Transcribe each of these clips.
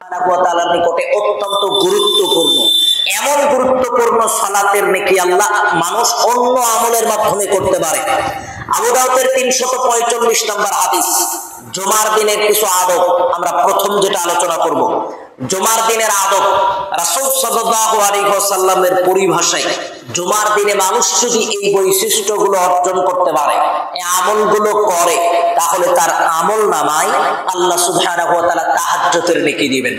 নিকটে অত্যন্ত গুরুত্বপূর্ণ, এমন গুরুত্বপূর্ণ সালাতের নেকি আল্লাহ মানুষ অন্য আমলের মাধ্যমে করতে পারে। আবু দাউদের 345 নম্বর হাদিস, জুমার দিনের কিছু আদব। আমরা প্রথম যেটা আলোচনা করব, জুমার দিনের আদব। রাসূল সাল্লাল্লাহু আলাইহি ওয়াসাল্লামের পরিভাষায় জুমার দিনে মানুষ যদি এই বৈশিষ্ট্যগুলো অর্জন করতে পারে, এই আমলগুলো করে, তাহলে তার আমল নামায় আল্লাহ সুবহানাহু ওয়া তাআলা তাহাজ্জুদের নেকি দিবেন।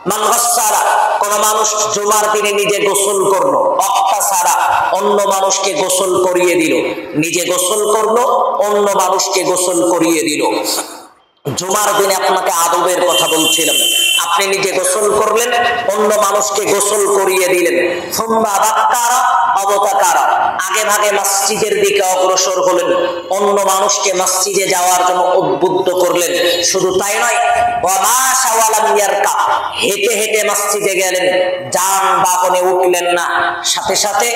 মান গাসসালা, কোন মানুষ জুমার দিনে নিজে গোসল করলো, অক্তাসারা, অন্য মানুষকে গোসল করিয়ে দিল, নিজে গোসল করলো, অন্য মানুষকে গোসল করিয়ে দিল। জুমার দিনে আপনাকে আদবের কথা বলছিলাম, আপনি নিজে গোসল করলেন, অন্য মানুষকে গোসল করিয়ে দিলেন। সুম্মা বাক্কারা অবতাকারা, আগে ভাগে মসজিদের দিকে অগ্রসর হলেন, অন্য মানুষকে মসজিদে যাওয়ার জন্য উদ্বুদ্ধ করলেন। শুধু তাই নয়, ওয়া মাশা ওয়া লাম ইয়ারকা, হেঁটে হেঁটে মসজিদে গেলেন, যানবাহনে উঠলেন না, সাথে সাথে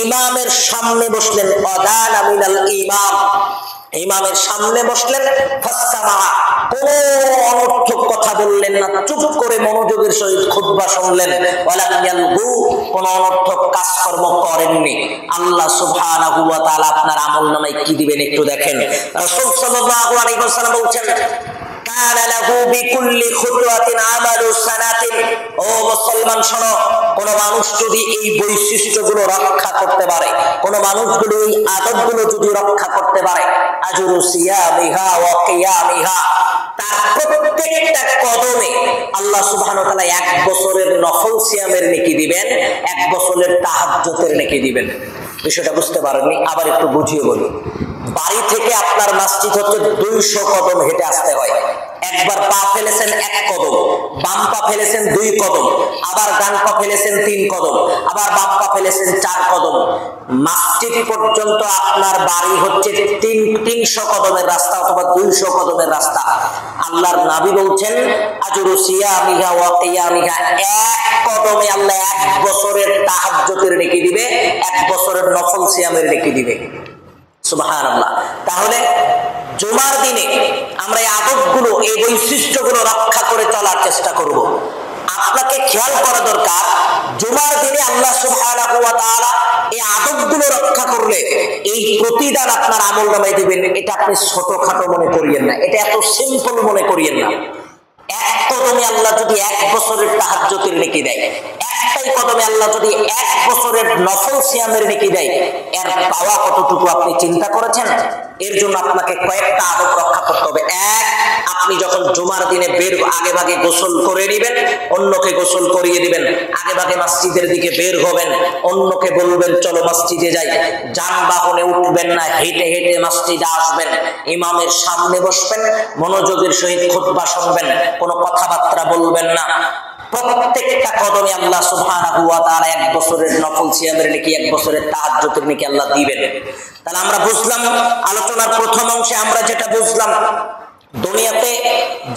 ইমামের সামনে বসলেন। আযানা মিনাল ইমাম, ইমামের সামনে বসলেন। ফাসসামা, কোন অনর্থক কথা বললেন না, চুপ করে মনোযোগের সহিত খুতবা শুনলেন। ওয়ালাম ইয়ালগু, কোন অনর্থক কাজকর্ম করেননি। আল্লাহ সুবহানাহু ওয়া তাআলা আপনার আমলনামায় কি দিবেন একটু দেখেন। রাসূল সাল্লাল্লাহু আলাইহি ওয়াসাল্লাম বলেছেন, কানা লাহু বিকুল্লি খুতওয়াতিন আমালু সানাতিন। ও মুসলমান শোনো, কোন মানুষ যদি এই বৈশিষ্ট্যগুলো রক্ষা করতে পারে, কোন মানুষগুলো এই আদবগুলো যদি রক্ষা করতে পারে, আজরু সিয়ামিহা ওয়া কিয়ামিহা, তার প্রত্যেকটা কদমে আল্লাহ সুবহানাহু ওয়া তাআলা 1 বছরের নফল সিয়ামের নেকি দিবেন, 1 বছরের তাহাজ্জুদের নেকি দিবেন। বিষয়টা বুঝতে পারেননি? আবার একটু বুঝিয়ে বলি। বাড়ি থেকে আপনার মসজিদ হচ্ছে 200 কদম হেঁটে আসতে হয়। একবার পা ফেলেছেন 1 কদম, বাম পা ফেলেছেন 2 কদম, আবার ডান পা ফেলেছেন 3 কদম, আবার বাম পা ফেলেছেন 4 কদম। মসজিদ পর্যন্ত আপনার বাড়ি হচ্ছে 300 কদমের রাস্তা অথবা 200 কদমের রাস্তা। আল্লাহর নবী বলছেন, আজরু সিয়ামিহা ওয়া কিয়ামিহা, 1 কদমে আল্লাহ 1 বছরের তাহাজ্জুদের নেকি দিবে, 1 বছরের নফল সিয়ামের নেকি দিবে। সুবহানাল্লাহ। তাহলে জুমার দিনে আমরা এই আদবগুলো, এই বৈশিষ্ট্যগুলো রক্ষা করে চলার চেষ্টা করব। আপনাকে খেয়াল করা দরকার, জুমার দিনে আল্লাহ সুবহানাহু ওয়া তাআলা এই আদবগুলো রক্ষা করলে এই প্রতিদান আপনার আমলনামায় দিবেন। এটা আপনি ছোটখাটো মনে করিয়েন না, এটা এত সিম্পল মনে করিয়েন না। 1 কদমে আল্লাহ যদি 1 বছরের তাহাজ্জুদের নেকি দেয়, একটাই কদমে আল্লাহ যদি 1 বছরের নফল সিয়ামের নেকি দেয়, এর পাওয়া কতটুকু আপনি চিন্তা করেছেন? এর জন্য আপনাকে কয়েকটা আদব রক্ষা করতে হবে। 1, আপনি যখন জুমার দিনে বের, আগে ভাগে গোসল করে নেবেন, অন্যকে গোসল করিয়ে দিবেন। আগে ভাগে মসজিদের দিকে বের হবেন, অন্যকে বলবেন চলো মসজিদে যাই। যানবাহনে উঠবেন না, হেঁটে হেঁটে মসজিদে আসবেন, ইমামের সামনে বসবেন, মনোযোগের সহিত খুতবা শুনবেন, কোনো কথাবার্তা বলবেন না। প্রত্যেকটা কদমে আল্লাহ সুবহানাহু ওয়া তাআলা 1 বছরের নফল সিয়ামের নেকি, 1 বছরের তাহাজ্জুদের নেকি আল্লাহ দিবেন। তাহলে আমরা বুঝলাম, আলোচনার প্রথম অংশে আমরা যেটা বুঝলাম, দুনিয়াতে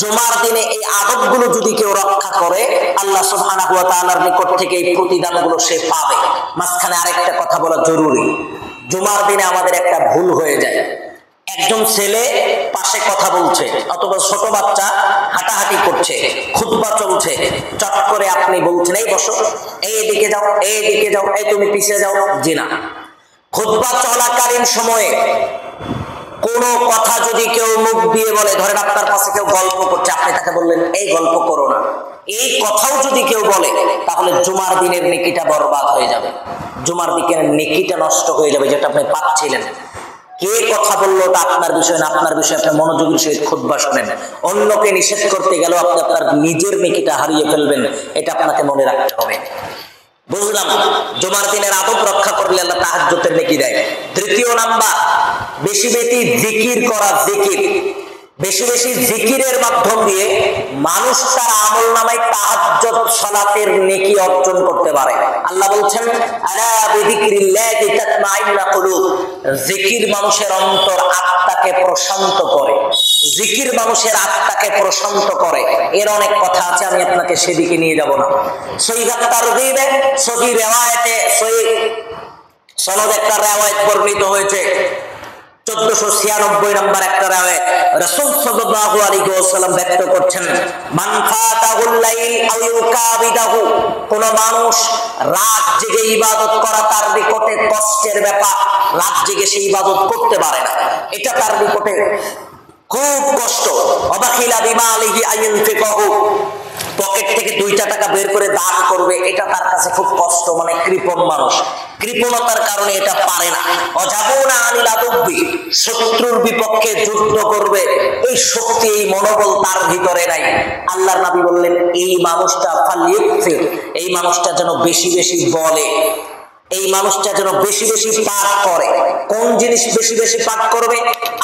জুমার দিনে এই আদবগুলো যদি কেউ রক্ষা করে, আল্লাহ সুবহানাহু ওয়া তাআলার নিকট থেকে এই প্রতিদানগুলো সে পাবে। মাঝখানে আরেকটা কথা বলা জরুরি, জুমার দিনে আমাদের একটা ভুল হয়ে যায়। একজন ছেলে পাশে কথা বলছে, অথবা ছোট বাচ্চা হাঁটাহাঁটি করছে, খুতবা চলছে, চট করে আপনি বলছেন এই বসো, এইদিকে যাও, এইদিকে যাও, এই তুমি পিছিয়ে যাও। জি না, খুতবা চলাকালীন সময়ে কোন কথা যদি কেউ মুখ দিয়ে বলে, ধরেন আপনার পাশে কেউ গল্প করছে, আপনি তাকে বললেন এই গল্প করো না, এই কথাও যদি কেউ বলে, তাহলে জুমার দিনের নেকিটা বরবাদ হয়ে যাবে, জুমার দিনের নেকিটা নষ্ট হয়ে যাবে, যেটা আপনি পাচ্ছিলেন। কে কথা বললো ওটা আপনার বিষয় না, আপনার বিষয় আপনি মনোযোগের সহিত খুতবা শোনেন। অন্যকে নিষেধ করতে গেলেও আপনি আপনার নিজের নেকিটা হারিয়ে ফেলবেন, এটা আপনাকে মনে রাখতে হবে। বুঝলাম, জুমার দিনের আদব রক্ষা করলে আল্লাহ তাহাজ্জুদের নেকি দেয়। তৃতীয় নাম্বার, বেশি বেশি জিকির করা। জিকির, বেশি বেশি জিকিরের মাধ্যম দিয়ে মানুষ তার আমলনামায় তাহাজ্জুদ সালাতের নেকি অর্জন করতে পারে। আল্লাহ বলছেন, আলা বিযিকরিল্লাহি তাতমাইন্নুল কুলুব, জিকির মানুষের অন্তর, আত্মাকে প্রশান্ত করে। জিকির মানুষের আত্মাকে প্রশান্ত করে। এর অনেক কথা আছে, আমি আপনাকে সেদিকে নিয়ে যাব না। সহিহ তারগীবে, সহিহ রিওয়ায়াতে, সহিহ সনদ একটা রিওয়ায়াত বর্ণিত হয়েছে, 1496 নম্বর একটা রাওয়ায়াত রাসূল সাল্লাল্লাহু আলাইহি ওয়াসাল্লাম ব্যক্ত করছেন, মান ফাতাহুল লাইল আও ইউকাবিদাহু, কোন মানুষ রাত জেগে ইবাদত করা তার নিকটে কষ্টের ব্যাপার, রাত জেগে সে ইবাদত করতে পারে না, এটা তার নিকটে খুব কষ্ট। অবাখিলা বিমালিহি আইয়ুনফিকাহু, পকেট থেকে 2টা টাকা বের করে দান করবে, এটা তার কাছে খুব কষ্ট, মানে কৃপণ মানুষ, কৃপণতার কারণে এটা পারে না। অজাবুনা আনিল আদুব্বি, শত্রুর বিপক্ষে যুদ্ধ করবে, এই শক্তি এই মনোবল তার ভিতরে নাই। আল্লাহর নবী বললেন এই মানুষটা ফালিয়ুকফির, এই মানুষটা যেন বেশি বেশি বলে, এই মানুষটা যেন বেশি বেশি পাঠ করে। কোন জিনিস বেশি বেশি পাঠ করবে?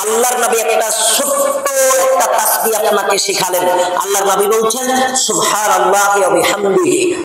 আল্লাহর নবী একটা ছোট্ট একটা তাসবিহ আপনাকে শিখালেন। আল্লাহর নবী বলছেন সুবহানাল্লাহি ওয়া বিহামদিহি